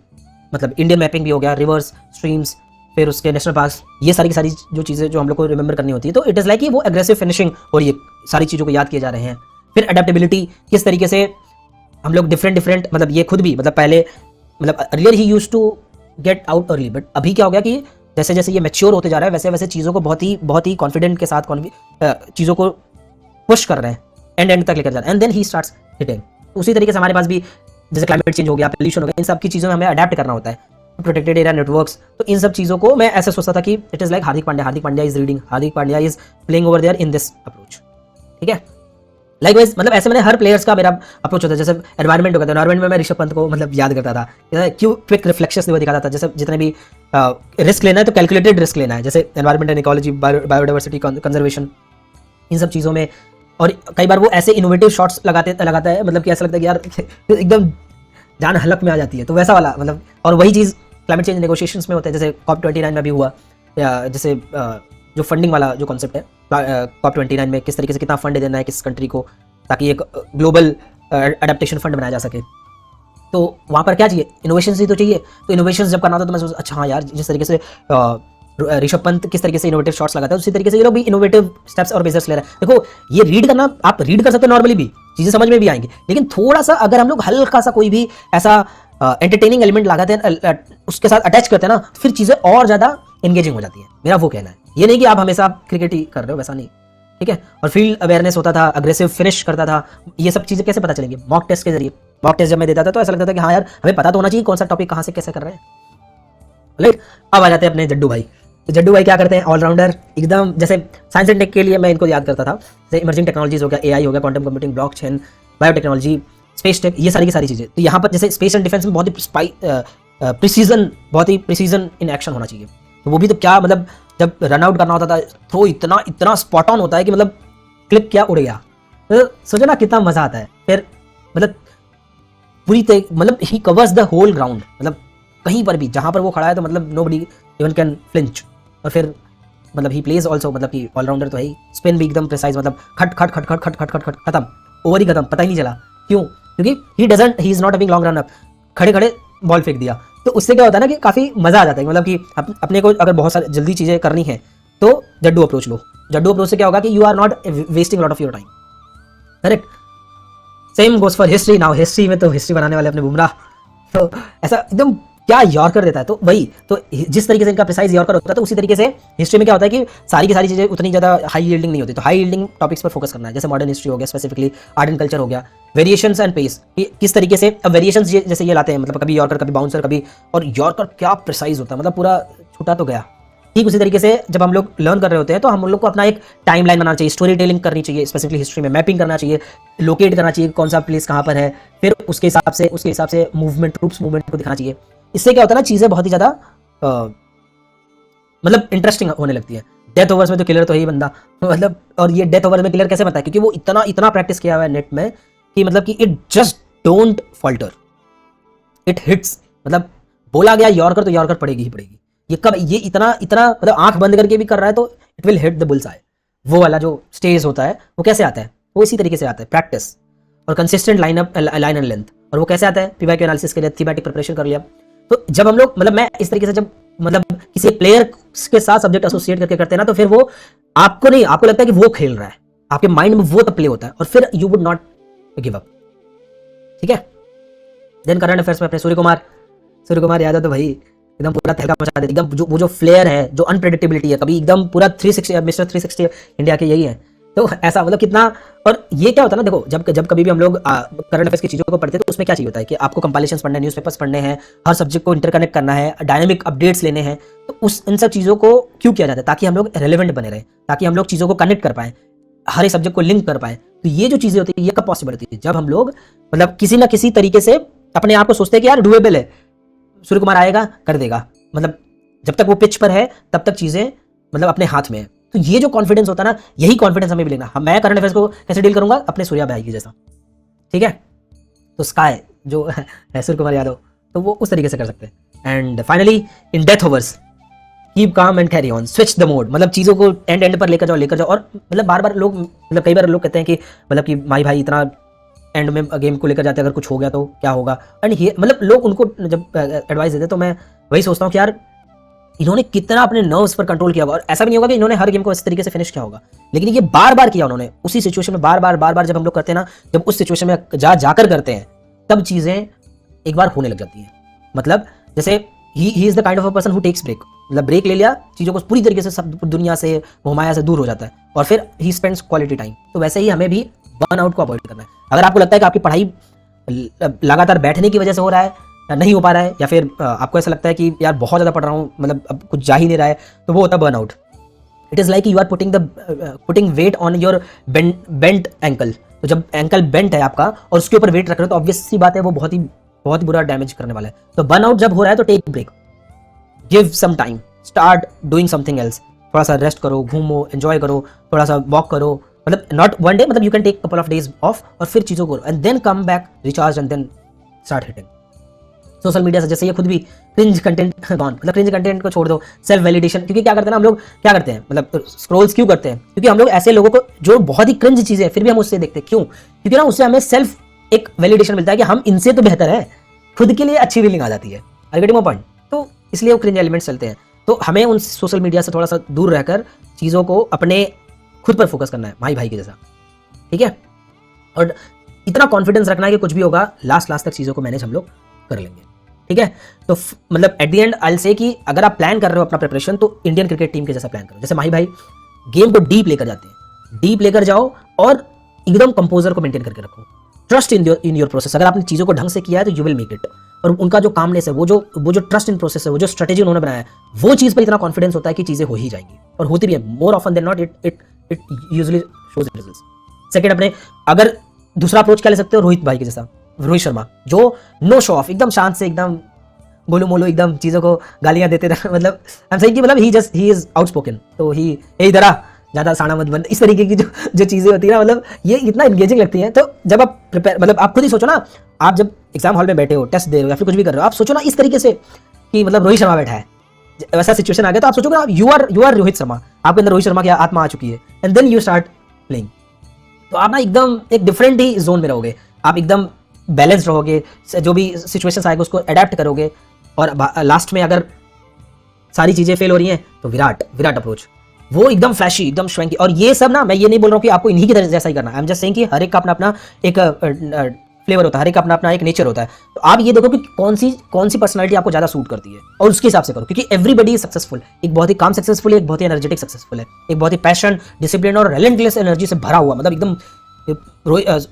मतलब इंडियन मैपिंग भी हो गया, रिवर्स, स्ट्रीम्स, फिर उसके नेशनल पार्क्स, ये सारी की सारी जो चीज़ें जो हम लोग को रिमेंबर करनी होती है. तो इट इज़ लाइक कि वो एग्रेसिव फिनिशिंग और ये सारी चीज़ों को याद किए जा रहे हैं. फिर अडेप्टेबिलिटी, किस तरीके से हम लोग डिफरेंट मतलब ये खुद भी मतलब पहले मतलब earlier he used to get out early, but अभी क्या हो गया कि जैसे जैसे ये मैच्योर होते जा रहा है वैसे वैसे चीज़ों को बहुत ही कॉन्फिडेंट के साथ चीज़ों को पुश कर रहे हैं. एंड तक लेकर जाता है, and then he starts hitting. उसी तरीके से हमारे पास भी जैसे क्लाइमेट चेंज हो गया, पोल्यूशन हो गया, इन सब की चीज़ों में हमें अडेप्ट करना होता है, प्रोटेक्टेड एरिया नेटवर्क्स। तो इन सब चीज़ों को मैं ऐसे सोचता था कि it is like Hardik Pandya is reading, Hardik Pandya is playing over there in this approach. ठीक है, लाइकवाइज मतलब ऐसे मैंने हर प्लेयर्स का मेरा अप्रोच होता है। जैसे एनवायरमेंट होता है, एनवायरमेंट में मैं ऋषभ पंत को मतलब याद करता था, क्यों क्विक रिफ्लेक्शंस वो दिखाता था। जैसे जितने भी रिस्क लेना है तो कैलकुलेटेड रिस्क लेना है, जैसे environment and ecology, biodiversity conservation, इन सब चीज़ों में। और कई बार वो ऐसे इनोवेटिव शॉट्स लगाता है, मतलब कि ऐसा लगता है कि यार एकदम जान हलक में आ जाती है, तो वैसा वाला मतलब। और वही चीज़ क्लाइमेट चेंज नेगोशिएशंस में होता है, जैसे COP29 में भी हुआ, या जैसे जो फंडिंग वाला जो कॉन्सेप्ट है COP29 में, किस तरीके से कितना फंड देना है किस कंट्री को, ताकि एक ग्लोबल अडेप्टेशन फंड बनाया जा सके। तो वहाँ पर क्या चाहिए, इनोवेशन ही तो चाहिए। तो इनोवेशन जब करना था तो मैं सोचा अच्छा हाँ यार, जिस तरीके से ऋषभ पंत किस तरीके से इनोवेटिव शॉट्स लगाता है, उसी तरीके से ये लोग भी इनोवेटिव स्टेप्स और मेजर्स ले रहे हैं। देखो ये रीड करना, आप रीड कर सकते हो नॉर्मली भी, चीज़ें समझ में भी आएंगी, लेकिन थोड़ा सा अगर हम लोग हल्का सा कोई भी ऐसा एंटरटेनिंग एलिमेंट लगाते हैं, उसके साथ अटैच करते हैं ना, फिर चीज़ें और ज़्यादा एंगेजिंग हो जाती है। मेरा वो कहना है, ये नहीं कि आप हमेशा क्रिकेट ही कर रहे हो, वैसा नहीं। ठीक है, और फील्ड अवेयरनेस होता था, अग्रेसिव फिनिश करता था, ये सब चीज़ें कैसे पता चलेंगी, मॉक टेस्ट के जरिए। मॉक टेस्ट जब मैं देता था तो ऐसा लगता था कि हाँ यार हमें पता तो होना चाहिए कौन सा टॉपिक कहाँ से कैसे कर रहे हैं। राइट, अब आ जाते हैं अपने जड्डू भाई। तो जड्डू भाई क्या करते हैं, ऑलराउंडर एकदम। जैसे साइंस एंड टेक के लिए मैं इनको याद करता था, जैसे इमर्जिंग टेक्नोलॉजीज हो गया, AI हो गया, quantum computing, blockchain, biotechnology, space tech, ये सारी की सारी चीज़ें। तो यहाँ पर जैसे स्पेस एंड डिफेंस में बहुत ही प्रिसीजन इन एक्शन होना चाहिए। तो वो भी तो क्या मतलब, जब रन आउट करना होता था, थ्रो इतना स्पॉट ऑन होता है कि मतलब क्लिक क्या उड़ गया। तो सोचो ना कितना मजा आता है। फिर मतलब मतलब he covers the whole ground, मतलब कहीं पर भी जहां पर वो खड़ा है तो मतलब नोबडी इवन कैन फ्लिंच। और फिर मतलब ही प्लेज ऑल्सो, मतलब कि ऑलराउंडर तो है ही, स्पिन भी एकदम प्रिसाइज, मतलब खट खट खट खट खट खट खट खट खत्म, ओवर ही खत्म, पता ही नहीं चला। क्यों? क्योंकि he is not having long run up, खड़े खड़े बॉल फेंक दिया। तो उससे क्या होता है ना कि काफी मजा आ जाता है, मतलब कि अपने को अगर बहुत सारी जल्दी चीजें करनी है तो जड्डू अप्रोच लो। जड्डू अप्रोच से क्या होगा कि you are not wasting lot of your time. Correct, same goes for history. Now history में तो हिस्ट्री बनाने वाले अपने बुमराह, तो ऐसा एकदम क्या यॉर्कर देता है। तो वही तो जिस तरीके से इनका प्रिसाइज यॉर्कर होता है, तो उसी तरीके से हिस्ट्री में क्या होता है कि सारी की सारी चीजें उतनी ज्यादा हाई यील्डिंग नहीं होती। तो हाई यील्डिंग टॉपिक्स पर फोकस करना है, जैसे मॉडर्न हिस्ट्री हो गया, स्पेसिफिकली आर्ट एंड कल्चर हो गया, वेरिएशंस एंड पेस, किस तरीके से। अब वेरिएशंस जैसे ये लाते हैं, मतलब कभी यॉर्कर कभी बाउंसर कभी, और यॉर्कर क्या प्रिसाइज होता है, मतलब पूरा छूटा तो गया। ठीक उसी तरीके से जब हम लोग लर्न कर रहे होते हैं तो हम लोग को अपना एक टाइम लाइन बनाना चाहिए, स्टोरी टेलिंग करनी चाहिए, स्पेसिफिकली हिस्ट्री में मैपिंग करना चाहिए, लोकेट करना चाहिए कौन सा प्लेस कहाँ पर है, फिर उसके हिसाब से मूवमेंट, ट्रूप्स मूवमेंट को दिखाना चाहिए। इससे क्या होता है ना, चीज़ें बहुत ही ज़्यादा मतलब इंटरेस्टिंग होने लगती है। डेथ ओवर्स में तो किलर तो है ही बंदा, मतलब। और ये डेथ ओवर में किलर कैसे बनता है, क्योंकि वो इतना प्रैक्टिस किया हुआ है नेट में कि मतलब कि it just don't falter, it hits. मतलब बोला गया यॉर्कर तो यॉर्कर पड़ेगी ही पड़ेगी। ये कब ये इतना मतलब आंख बंद करके भी कर रहा है तो it will hit the bulls आई। वो वाला जो स्टेज होता है वो कैसे आता है, वो इसी तरीके से आता है, प्रैक्टिस और कंसिस्टेंट लाइन एंड लेंथ। और वो कैसे आता है, PYQ एनालिसिस के लिए थीमेटिक प्रिपरेशन कर लिया। तो जब हम लोग, मतलब मैं इस तरीके से जब मतलब किसी प्लेयर के साथ सब्जेक्ट एसोसिएट करके करते हैं ना, तो फिर वो आपको नहीं, आपको लगता है कि वो खेल रहा है, आपके माइंड में वो तब प्ले होता है, और फिर you would not give up. ठीक है, देन करंट अफेयर्स में अपने सूर्य कुमार यादव तो भाई एकदम पूरा तहलका मचा देते, एकदम वो जो फ्लेयर है, जो अनप्रेडिक्टेबिलिटी है, कभी एकदम पूरा 360, मिस्टर 360 इंडिया के यही है। तो ऐसा मतलब कितना। और ये क्या होता है ना, देखो जब कभी भी हम लोग करंट अफेयर्स की चीज़ों को पढ़ते हैं तो उसमें क्या चाहिए होता है कि आपको कंपाइलेशंस पढ़ने हैं, न्यूज़पेपर्स पढ़ने हैं, हर सब्जेक्ट को इंटरकनेक्ट करना है, डायनामिक अपडेट्स लेने हैं। तो इन सब चीज़ों को क्यों किया जाता है, ताकि हम लोग रेलिवेंट बने रहें, ताकि हम लोग चीज़ों को कनेक्ट कर पाएं, हर एक सब्जेक्ट को लिंक कर पाएं। तो ये जो चीज़ें होती है, ये कब पॉसिबल होती है, जब हम लोग मतलब किसी ना किसी तरीके से अपने आप को सोचते हैं कि यार डुएबल है, सूर्य कुमार आएगा कर देगा, मतलब जब तक वो पिच पर है तब तक चीज़ें मतलब अपने हाथ में है। तो ये जो कॉन्फिडेंस होता है ना, यही कॉन्फिडेंस हमें भी लेना। मैं करंट अफेयर्स को कैसे डील करूंगा, अपने सूर्या भाई की जैसा। ठीक है, तो स्काई जो है सूर्य कुमार यादव, तो वो उस तरीके से कर सकते हैं। And finally in death overs keep calm and carry on, switch the mode, मतलब चीज़ों को एंड पर लेकर जाओ। और मतलब बार बार लोग, मतलब कई बार लोग कहते हैं कि मतलब कि माई भाई इतना एंड में गेम को लेकर जाते हैं, अगर कुछ हो गया तो क्या होगा। एंड ये मतलब लोग उनको जब एडवाइस देते हैं तो मैं वही सोचता हूँ कि यार इन्होंने कितना अपने नर्व्स पर कंट्रोल किया होगा। और ऐसा भी नहीं होगा कि इन्होंने हर गेम को इस तरीके से फिनिश किया होगा, लेकिन ये बार बार किया उन्होंने, उसी सिचुएशन में बार बार जब हम लोग करते हैं ना, जब उस सिचुएशन में जाकर करते हैं तब चीजें एक बार होने लग जाती हैं। मतलब जैसे he is the kind of a person who takes break, मतलब ब्रेक ले लिया, चीजों को पूरी तरीके से सब दुनिया से, माया से दूर हो जाता है, और फिर ही स्पेंड्स क्वालिटी टाइम। तो वैसे ही हमें भी बर्नआउट को अवॉइड करना है। अगर आपको लगता है कि आपकी पढ़ाई लगातार बैठने की वजह से हो रहा है या नहीं हो पा रहा है, या फिर आपको ऐसा लगता है कि यार बहुत ज़्यादा पढ़ रहा हूँ, मतलब अब कुछ जा ही नहीं रहा है, तो वो होता है burnout. It is like you are putting weight on your bent ankle. तो जब एंकल बेंट है आपका और उसके ऊपर वेट रख रहे हो तो ऑब्वियस सी बात है वो बहुत ही बुरा डैमेज करने वाला है। तो बर्नआउट जब हो रहा है तो take break, give some time, start doing something else. थोड़ा सा रेस्ट करो, घूमो, एंजॉय करो, थोड़ा सा वॉक करो, मतलब नॉट वन डे, मतलब you can take couple of days off और फिर चीज़ों को and then come back, recharge and then start hitting. Social media से जैसे ये खुद भी क्रिंज कंटेंट गॉन, मतलब क्रिंज कंटेंट को छोड़ दो, सेल्फ वैलिडेशन। क्योंकि क्या करते हैं ना हम लोग, क्या करते हैं मतलब स्क्रॉल्स क्यों करते हैं? क्योंकि हम लोग ऐसे लोगों को जो बहुत ही क्रिंज चीजें हैं फिर भी हम उससे देखते हैं, क्यों? क्योंकि ना उससे हमें सेल्फ एक वैलिडेशन मिलता है कि हम इनसे तो बेहतर है, खुद के लिए अच्छी फीलिंग आ जाती है। Are getting my point? तो इसलिए वो क्रिंज एलिमेंट्स चलते हैं। तो हमें उन सोशल मीडिया से थोड़ा सा दूर रहकर चीज़ों को अपने खुद पर फोकस करना है, भाई के जैसा, ठीक है? और इतना कॉन्फिडेंस रखना है कि कुछ भी होगा लास्ट तक चीज़ों को मैनेज हम लोग कर लेंगे, ठीक है? तो मतलब eight the and I will say कि अगर आप प्लान कर रहे हो अपना प्रिपरेशन तो इंडियन क्रिकेट टीम के जैसा प्लान करो। जैसे माही भाई गेम को डीप लेकर जाते हैं, डीप लेकर जाओ और एकदम कंपोजर को मेंटेन करके रखो। Trust in your process. अगर आपने चीज़ों को ढंग से किया है तो यू विल मेक इट। और उनका जो कामनेस है, वो जो ट्रस्ट इन प्रोसेस है, वो जो स्ट्रेटेजी उन्होंने बनाया है, वो चीज़ पर इतना कॉन्फिडेंस होता है कि चीज़ें हो ही जाएंगी और होती भी है। More often than not it usually shows results. Second, अपने अगर दूसरा अप्रोच क्या ले सकते हो, रोहित भाई के जैसा, रोहित शर्मा, जो नो शो ऑफ, एकदम शांत से, एकदम गोलू मोलू, एकदम चीज़ों को गालियां देते रहे, मतलब आई एम सेइंग कि मतलब ही इज आउटस्पोकन, तो ही इधर आ, ज़्यादा साड़ा मत बन, इस तरीके की जो चीज़ें होती है ना, मतलब ये इतना इंगेजिंग लगती है। तो जब आप प्रिपेयर, मतलब आप खुद ही सोचो ना, आप जब एग्जाम हॉल में बैठे हो, टेस्ट दे रहे हो या फिर कुछ भी कर रहे हो, आप सोचो ना इस तरीके से कि मतलब रोहित शर्मा बैठा है, वैसा सिचुएशन आ गया तो आप सोचोगे यू आर रोहित शर्मा, आपके अंदर रोहित शर्मा की आत्मा आ चुकी है, and then you start playing. तो आप ना एकदम एक डिफरेंट ही जोन में रहोगे, आप एकदम बैलेंस रहोगे, जो भी सिचुएशन आएगा उसको अडेप्ट करोगे। और लास्ट में अगर सारी चीज़ें फेल हो रही हैं तो विराट अप्रोच, वो एकदम फ्लैशी, एकदम श्वैंकी। और ये सब ना, मैं ये नहीं बोल रहा हूँ कि आपको इन्हीं की तरह जैसा ही करना है, आई एम जस्ट सेइंग कि हर एक का अपना अपना एक फ्लेवर होता है, हर एक का अपना अपना एक नेचर होता है। तो आप ये देखो कि कौन सी पर्सनालिटी आपको ज़्यादा सूट करती है और उसके हिसाब से करो, क्योंकि एवरीबडी इज सक्सेसफुल। एक बहुत ही काम सक्सेसफुल है, एक बहुत ही एनर्जेटिक सक्सेसफुल है, एक बहुत ही पैशन, डिसिप्लिन और रिलेंटलेस एनर्जी से भरा हुआ, मतलब एकदम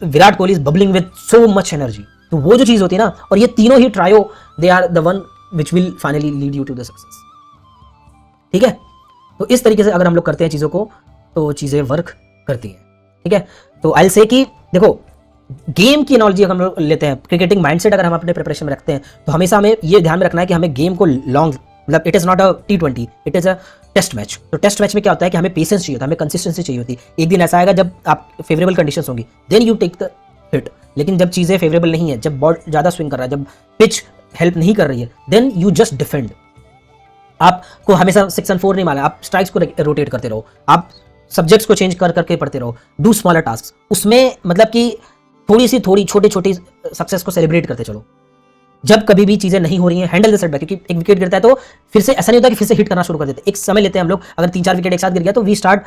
Virat Kohli is bubbling with so much energy. तो वो जो चीज़ होती है ना, और ये तीनों ही trio, they are the one which will finally lead you to the success, ठीक है? तो इस तरीके से अगर हम लोग करते हैं चीज़ों को तो चीज़ें वर्क करती हैं, ठीक है? तो आई विल से कि देखो, गेम की एनालॉजी हम लोग लेते हैं, क्रिकेटिंग माइंडसेट अगर हम अपने प्रिपरेशन में रखते हैं तो हमेशा हमें ये ध्यान में रखना है कि हमें गेम को लॉन्ग, मतलब it is not a T20, it is a test match. तो टेस्ट मैच में क्या होता है कि हमें पेशेंस चाहिए होता है, हमें कंसिस्टेंसी चाहिए होती है। एक दिन ऐसा आएगा जब आप फेवरेबल कंडीशंस होंगी, then you take the hit. लेकिन जब चीज़ें फेवरेबल नहीं है, जब बॉल ज़्यादा स्विंग कर रहा है, जब पिच हेल्प नहीं कर रही है, देन यू जस्ट डिफेंड। आपको हमेशा 6 and 4 नहीं मारना, आप स्ट्राइक्स को रोटेट करते रहो, आप सब्जेक्ट्स को चेंज कर करके पढ़ते रहो, डू स्मॉलर टास्क। उसमें मतलब कि थोड़ी छोटी सक्सेस को सेलिब्रेट करते चलो। जब कभी भी चीज़ें नहीं हो रही हैं, हैंडल द सेटबैक, क्योंकि एक विकेट गिरता है तो फिर से ऐसा नहीं होता कि फिर से हिट करना शुरू कर देते, एक समय लेते हैं हम लोग। अगर 3-4 विकेट एक साथ गिर गया तो we start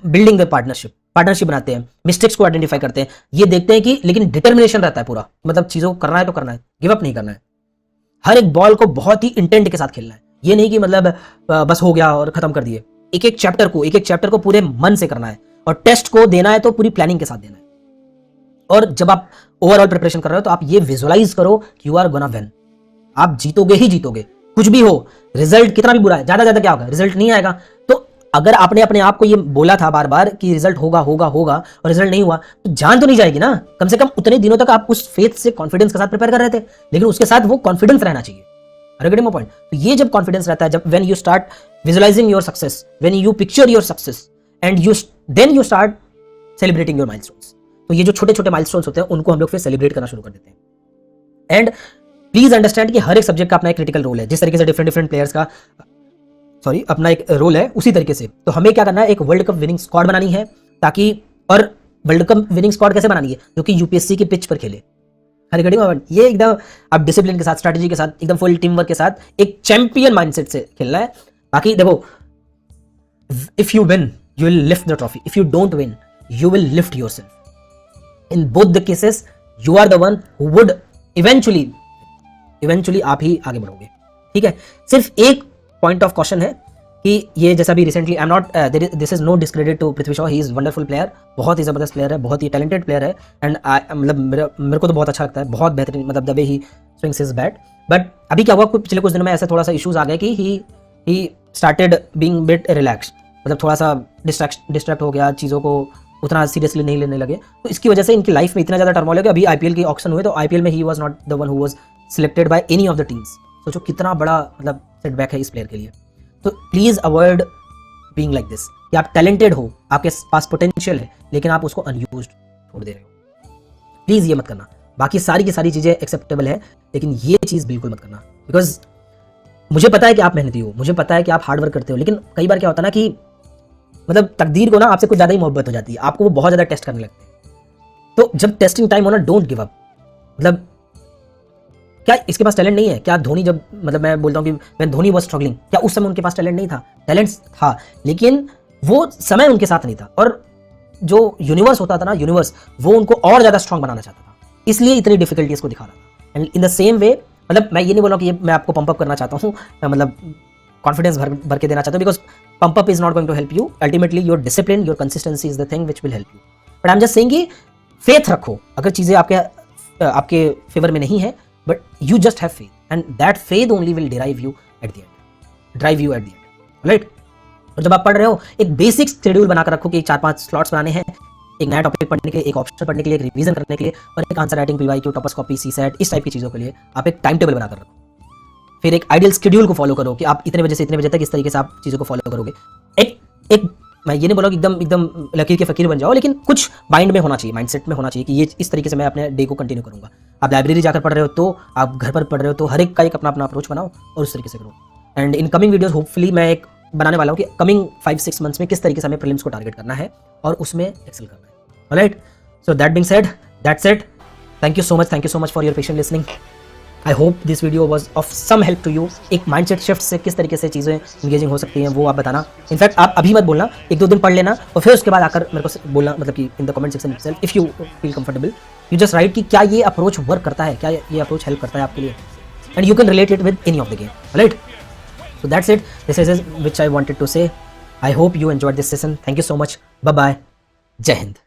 building the partnership बनाते हैं, मिस्टेक्स को आइडेंटिफाई करते हैं, ये देखते हैं कि, लेकिन डिटर्मिनेशन रहता है पूरा, मतलब चीज़ों को करना है तो करना है, गिव अप नहीं करना है। हर एक बॉल को बहुत ही इंटेंट के साथ खेलना है, ये नहीं कि मतलब बस हो गया और खत्म कर दिए। एक एक चैप्टर को पूरे मन से करना है, और टेस्ट को देना है तो पूरी प्लानिंग के साथ देना है। और जब आप ओवरऑल प्रिपरेशन कर रहे हो तो आप ये विजुअलाइज करो कि यू आर गोना विन, आप जीतोगे ही जीतोगे, कुछ भी हो, रिजल्ट कितना भी बुरा है, ज्यादा क्या होगा, रिजल्ट नहीं आएगा। तो अगर आपने अपने आप को ये बोला था बार बार कि रिजल्ट होगा और रिजल्ट नहीं हुआ, तो जान तो नहीं जाएगी ना। कम से कम उतने दिनों तक आप उस फेथ से, कॉन्फिडेंस के साथ प्रिपेयर कर रहे थे, लेकिन उसके साथ वो कॉन्फिडेंस रहना चाहिए। Getting my point? तो ये जब कॉन्फिडेंस रहता है, जब when you start visualising your success, when you picture your success and then you start celebrating your milestones. तो ये जो छोटे माइलस्टोन्स होते हैं उनको हम लोग फिर सेलिब्रेट करना शुरू कर देते हैं। एंड प्लीज अंडरस्टैंड कि हर एक सब्जेक्ट का अपना एक क्रिटिकल रोल है। जिस तरीके से डिफरेंट प्लेयर्स का अपना एक रोल है, उसी तरीके से तो हमें क्या करना है, एक वर्ल्ड कप विनिंग स्क्वाड बनानी है, ताकि, और वर्ल्ड कप विनिंग स्क्वाड कैसे बनानी है, जो कि यूपीएससी की पिच पर खेले। हर घड़ी में ये एकदम आप डिसिप्लिन के साथ, स्ट्रैटेजी के साथ, एकदम फुल टीम वर्क के साथ एक चैंपियन माइंडसेट से खेलना है। बाकी देखो, if you win you will lift the trophy, if you don't win you will lift yourself. In both the cases you are the one who would eventually आप ही आगे बढ़ोगे, ठीक है? सिर्फ एक पॉइंट ऑफ कॉशन है कि ये जैसा भी recently I am not this is no discredit to Prithvi Shaw, he is wonderful player, बहुत ही ज़बरदस्त प्लेयर है, बहुत ही टैलेंटेड प्लेयर है एंड मतलब मेरे को तो बहुत अच्छा लगता है, बहुत बेहतरीन, मतलब the way he swings his bat. But अभी क्या हुआ, पिछले कुछ दिनों में ऐसे थोड़ा सा इशूज़ आ गए कि he started being bit relax, मतलब थोड़ा सा डिस्ट्रैक्ट हो गया, चीज़ों को उतना सीरियसली नहीं लेने लगे, तो इसकी वजह से इनकी लाइफ में इतना ज़्यादा टर्मोल है कि अभी आईपीएल के ऑक्शन हुए तो आईपीएल में he was not the one who was selected by any of the teams. सोचो कितना बड़ा मतलब सेटबैक है इस प्लेयर के लिए। तो please avoid being like this कि आप टैलेंटेड हो, आपके पास पोटेंशियल है, लेकिन आप उसको अनयूज्ड छोड़ दे रहे हो। प्लीज़ ये मत करना। बाकी सारी की सारी चीज़ें एक्सेप्टेबल है, लेकिन ये चीज़ बिल्कुल मत करना। बिकॉज मुझे पता है कि आप मेहनती हो, मुझे पता है कि आप हार्ड वर्क करते हो, लेकिन कई बार क्या होता है ना कि मतलब तकदीर को ना आपसे कुछ ज़्यादा ही मोहब्बत हो जाती है, आपको वो बहुत ज़्यादा टेस्ट करने लगते हैं। तो जब टेस्टिंग टाइम हो ना, डोंट गिव अप। मतलब क्या इसके पास टैलेंट नहीं है? क्या धोनी, जब मतलब मैं बोलता हूँ कि मैं धोनी वॉज स्ट्रगलिंग, क्या उस समय उनके पास टैलेंट नहीं था? टैलेंट था, लेकिन वो समय उनके साथ नहीं था, और जो यूनिवर्स होता था ना, यूनिवर्स वो उनको और ज़्यादा स्ट्रांग बनाना चाहता था, इसलिए इतनी डिफिकल्टीज को दिखा रहा था। And in the same way, मतलब मैं ये नहीं बोल रहा हूँ कि ये मैं आपको पंप अप करना चाहता हूँ, मतलब कॉन्फिडेंस भर के देना चाहता हूँ, because pump up is not going to help you. Ultimately your discipline, your consistency is the thing which will help you. But I am just saying कि फेथ रखो, अगर चीज़ें आपके फेवर में नहीं है, but you just have faith and that faith only will drive you at the end, right. और जब आप पढ़ रहे हो, एक बेसिक शेड्यूल बनाकर रखो कि 4-5 स्लॉट्स बनाने हैं, एक नया टॉपिक पढ़ने के लिए, एक ऑप्शन पढ़ने के लिए, एक रिवीजन करने के लिए, और एक answer writing, PYQ, toppers copy, CSAT, इस टाइप की चीज़ों के लिए आप एक टाइम टेबल बनाकर रखो। फिर एक आइडियल शेड्यूल को फॉलो करो कि आप इतने बजे से इतने बजे तक इस तरीके से आप चीज़ों को फॉलो करोगे। एक मैं ये नहीं बोला कि एकदम लकीर के फकीर बन जाओ, लेकिन कुछ माइंड में होना चाहिए, माइंडसेट में होना चाहिए कि ये इस तरीके से मैं अपने डे को कंटिन्यू करूंगा। आप लाइब्रेरी जाकर पढ़ रहे हो तो, आप घर पर पढ़ रहे हो तो, हर एक का एक अपना अपना अप्रोच बनाओ और उस तरीके से करो। And in coming videos hopefully मैं एक बनाने वाला हूँ कि कमिंग 5-6 मंथ्स में किस तरीके से हमें प्रीलिम्स को टारगेट करना है और उसमें एक्सेल करना है। Alright, so that being said, that's it. Thank you so much for your patient listening. I hope this video was of some help to you. एक माइंडसेट शिफ्ट से किस तरीके से चीज़ें इंगेजिंग हो सकती हैं वो आप बताना। इनफैक्ट आप अभी मत बोलना, 1-2 दिन पढ़ लेना और फिर उसके बाद आकर मेरे को बोलना, मतलब कि in the comment section itself, if you feel comfortable, you just right कि क्या ये अप्रोच वर्क करता है, क्या ये अप्रोच हेल्प करता है आपके लिए, and you can relate it with any of the game, right. So that's it. This is which I wanted to say. I hope you enjoyed this session. Thank you so much. Bye bye. Jai Hind.